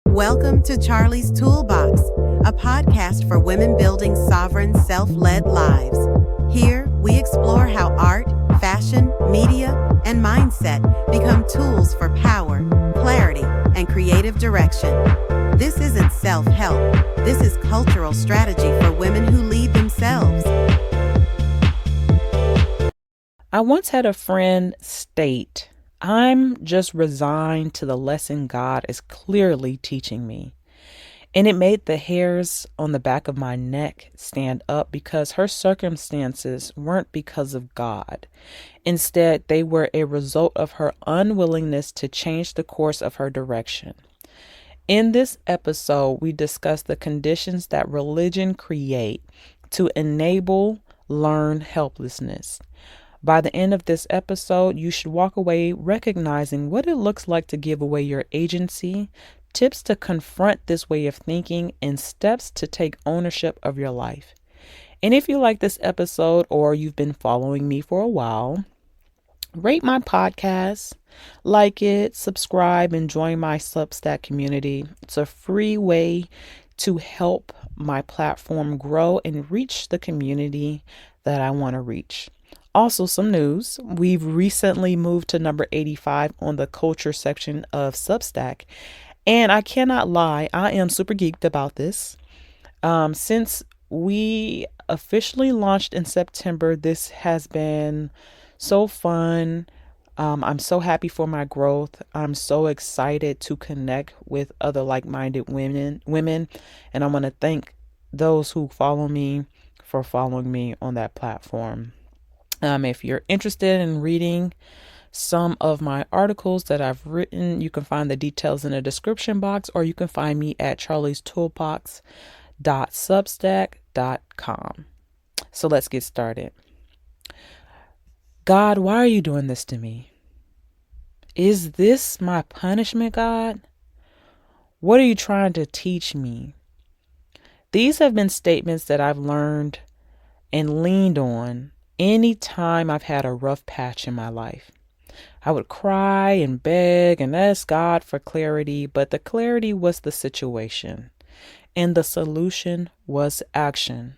Welcome to Charlie's Toolbox, a podcast for women building sovereign, self-led lives. Here, we explore how art, fashion, media, and mindset become tools for power, clarity, and creative direction. This isn't self-help. This is cultural strategy for women who lead themselves. I once had a friend state, "I'm just resigned to the lesson God is clearly teaching me." And it made the hairs on the back of my neck stand up because her circumstances weren't because of God. Instead, they were a result of her unwillingness to change the course of her direction. In this episode, we discuss the conditions that religion create to enable learned helplessness. By the end of this episode, you should walk away recognizing what it looks like to give away your agency, tips to confront this way of thinking, and steps to take ownership of your life. And if you like this episode or you've been following me for a while, rate my podcast, like it, subscribe, and join my Substack community. It's a free way to help my platform grow and reach the community that I want to reach. Also, some news. We've recently moved to number 85 on the culture section of Substack. And I cannot lie, I am super geeked about this. Since we officially launched in September, this has been so fun. I'm so happy for my growth. I'm so excited to connect with other like-minded women. And I want to thank those who follow me for following me on that platform. If you're interested in reading some of my articles that I've written, you can find the details in the description box, or you can find me at charliestoolbox.substack.com. So let's get started. God, why are you doing this to me? Is this my punishment, God? What are you trying to teach me? These have been statements that I've learned and leaned on anytime I've had a rough patch in my life. I would cry and beg and ask God for clarity, but the clarity was the situation, and the solution was action.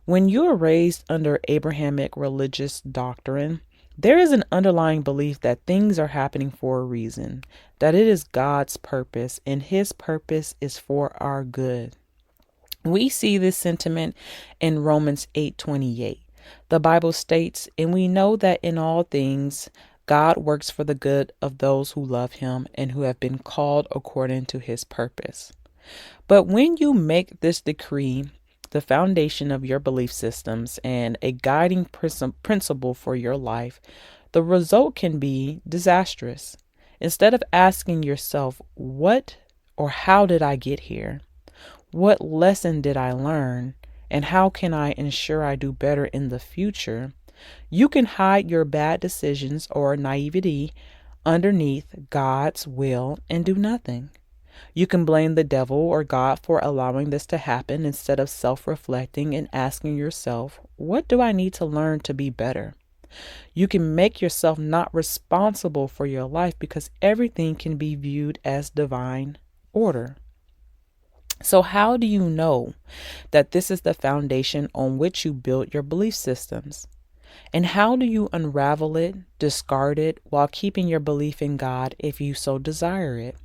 When you are raised under Abrahamic religious doctrine, there is an underlying belief that things are happening for a reason, that it is God's purpose, and His purpose is for our good. We see this sentiment in Romans 8:28. The Bible states, "And we know that in all things God works for the good of those who love Him and who have been called according to His purpose." But when you make this decree the foundation of your belief systems and a guiding principle for your life, the result can be disastrous. Instead of asking yourself, what or how did I get here? What lesson did I learn? And how can I ensure I do better in the future? You can hide your bad decisions or naivety underneath God's will and do nothing. You can blame the devil or God for allowing this to happen instead of self-reflecting and asking yourself, what do I need to learn to be better? You can make yourself not responsible for your life because everything can be viewed as divine order. So how do you know that this is the foundation on which you build your belief systems? And how do you unravel it, discard it, while keeping your belief in God if you so desire it?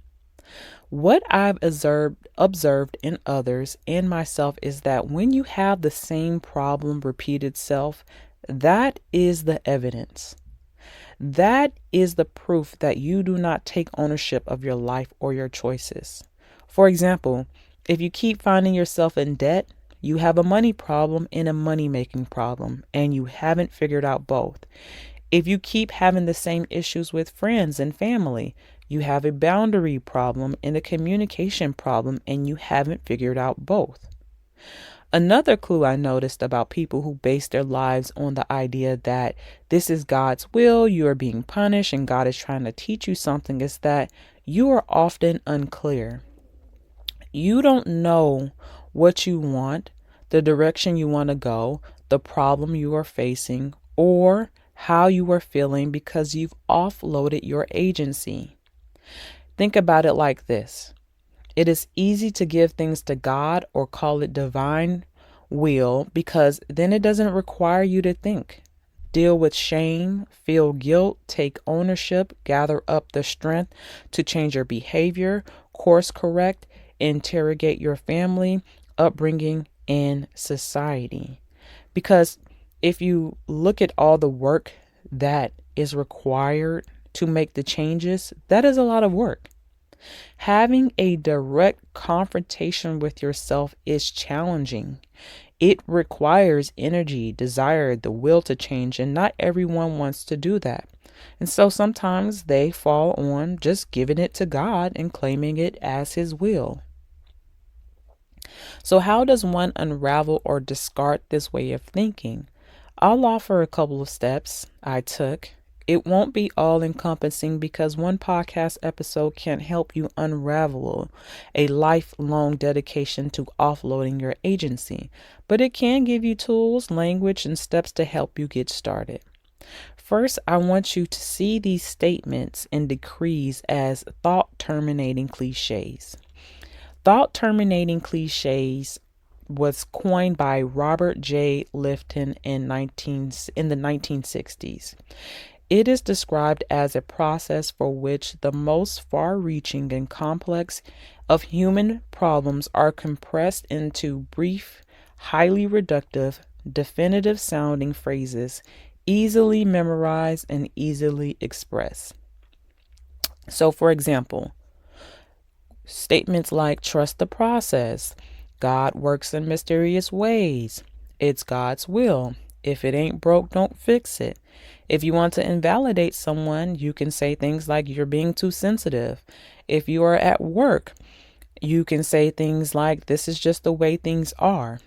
What I've observed in others and myself is that when you have the same problem repeat itself, that is the evidence. That is the proof that you do not take ownership of your life or your choices. For example, if you keep finding yourself in debt, you have a money problem and a money-making problem, and you haven't figured out both. If you keep having the same issues with friends and family, you have a boundary problem and a communication problem, and you haven't figured out both. Another clue I noticed about people who base their lives on the idea that this is God's will, you are being punished, and God is trying to teach you something is that you are often unclear. You don't know what you want, the direction you want to go, the problem you are facing, or how you are feeling because you've offloaded your agency. Think about it like this. It is easy to give things to God or call it divine will because then it doesn't require you to think. Deal with shame, feel guilt, take ownership, gather up the strength to change your behavior, course correct, interrogate your family, upbringing, and society. Because if you look at all the work that is required to make the changes, that is a lot of work. Having a direct confrontation with yourself is challenging. It requires energy, desire, the will to change, and not everyone wants to do that. And so sometimes they fall on just giving it to God and claiming it as His will. So, how does one unravel or discard this way of thinking? I'll offer a couple of steps I took. It won't be all encompassing because one podcast episode can't help you unravel a lifelong dedication to offloading your agency, but it can give you tools, language, and steps to help you get started. First, I want you to see these statements and decrees as thought terminating cliches. Thought terminating cliches was coined by Robert J. Lifton in the 1960s. It is described as a process for which the most far-reaching and complex of human problems are compressed into brief, highly reductive, definitive-sounding phrases, easily memorized and easily expressed. So, for example, statements like trust the process, God works in mysterious ways, it's God's will, if it ain't broke, don't fix it. If you want to invalidate someone, you can say things like you're being too sensitive. If you are at work, you can say things like this is just the way things are.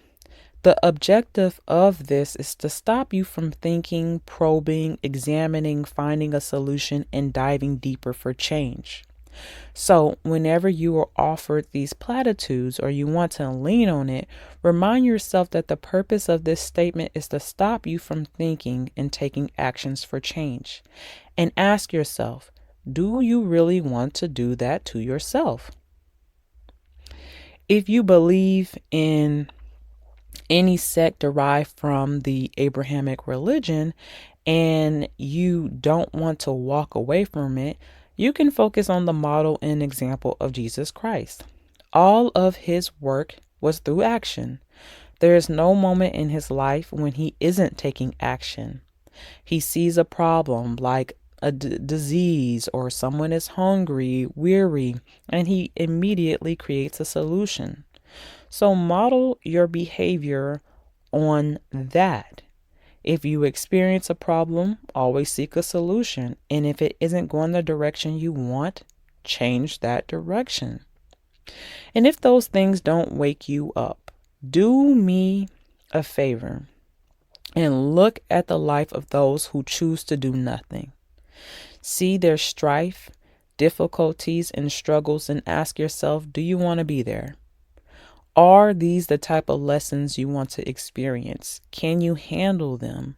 The objective of this is to stop you from thinking, probing, examining, finding a solution, and diving deeper for change. So whenever you are offered these platitudes or you want to lean on it, remind yourself that the purpose of this statement is to stop you from thinking and taking actions for change. And ask yourself, do you really want to do that to yourself? If you believe in any sect derived from the Abrahamic religion and you don't want to walk away from it, you can focus on the model and example of Jesus Christ. All of His work was through action. There is no moment in His life when He isn't taking action. He sees a problem like a disease or someone is hungry, weary, and He immediately creates a solution. So model your behavior on that. If you experience a problem, always seek a solution. And if it isn't going the direction you want, change that direction. And if those things don't wake you up, do me a favor and look at the life of those who choose to do nothing. See their strife, difficulties, and struggles and ask yourself, do you want to be there? Are these the type of lessons you want to experience? Can you handle them?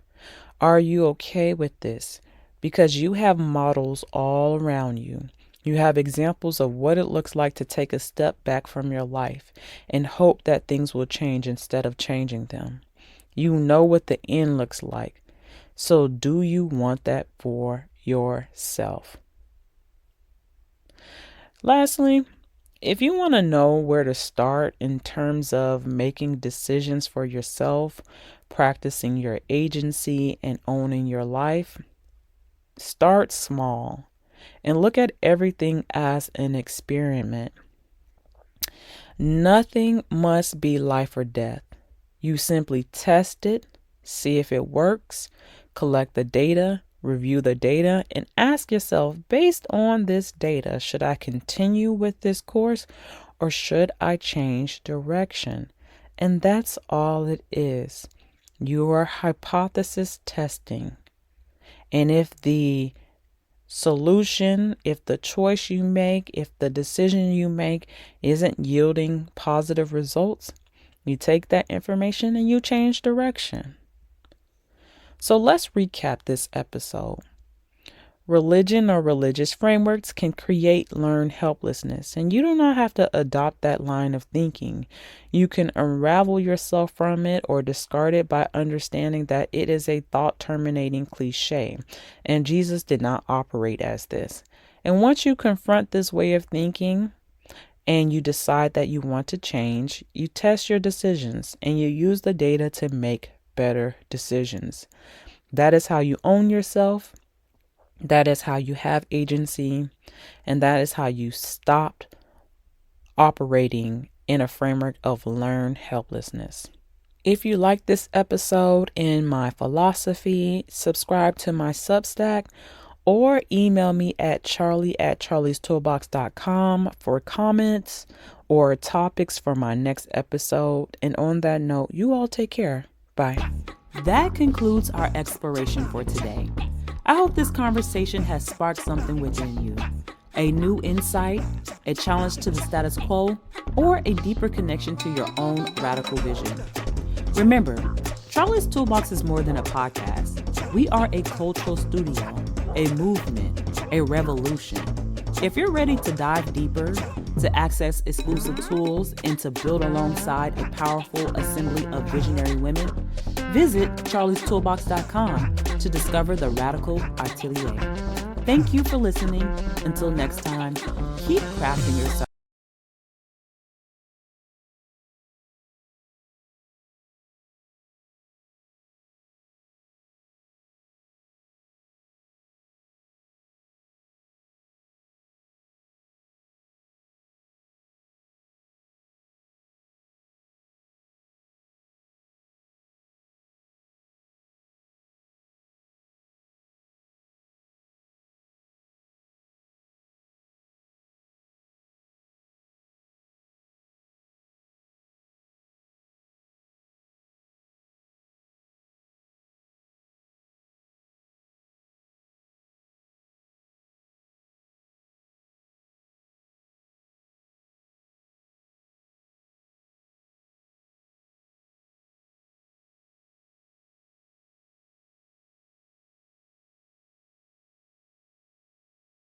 Are you okay with this? Because you have models all around you. You have examples of what it looks like to take a step back from your life and hope that things will change instead of changing them. You know what the end looks like. So do you want that for yourself? Lastly, if you want to know where to start in terms of making decisions for yourself, practicing your agency, and owning your life, start small and look at everything as an experiment. Nothing must be life or death. You simply test it, see if it works, collect the data, review the data, and ask yourself, based on this data, should I continue with this course or should I change direction? And that's all it is. You are hypothesis testing. And if the solution, if the choice you make, if the decision you make isn't yielding positive results, you take that information and you change direction. So let's recap this episode. Religion or religious frameworks can create learned helplessness, and you do not have to adopt that line of thinking. You can unravel yourself from it or discard it by understanding that it is a thought-terminating cliche, and Jesus did not operate as this. And once you confront this way of thinking and you decide that you want to change, you test your decisions and you use the data to make better decisions. That is how you own yourself. That is how you have agency, and that is how you stopped operating in a framework of learned helplessness. If you like this episode and my philosophy, subscribe to my Substack or email me at charlie@charliestoolbox.com for comments or topics for my next episode. And on that note, you all take care. Bye. That concludes our exploration for today. I hope this conversation has sparked something within you. A new insight, a challenge to the status quo, or a deeper connection to your own radical vision. Remember, Charlie's Toolbox is more than a podcast. We are a cultural studio, a movement, a revolution. If you're ready to dive deeper, to access exclusive tools, and to build alongside a powerful assembly of visionary women, visit charliestoolbox.com to discover the Radical Atelier. Thank you for listening. Until next time, keep crafting yourself.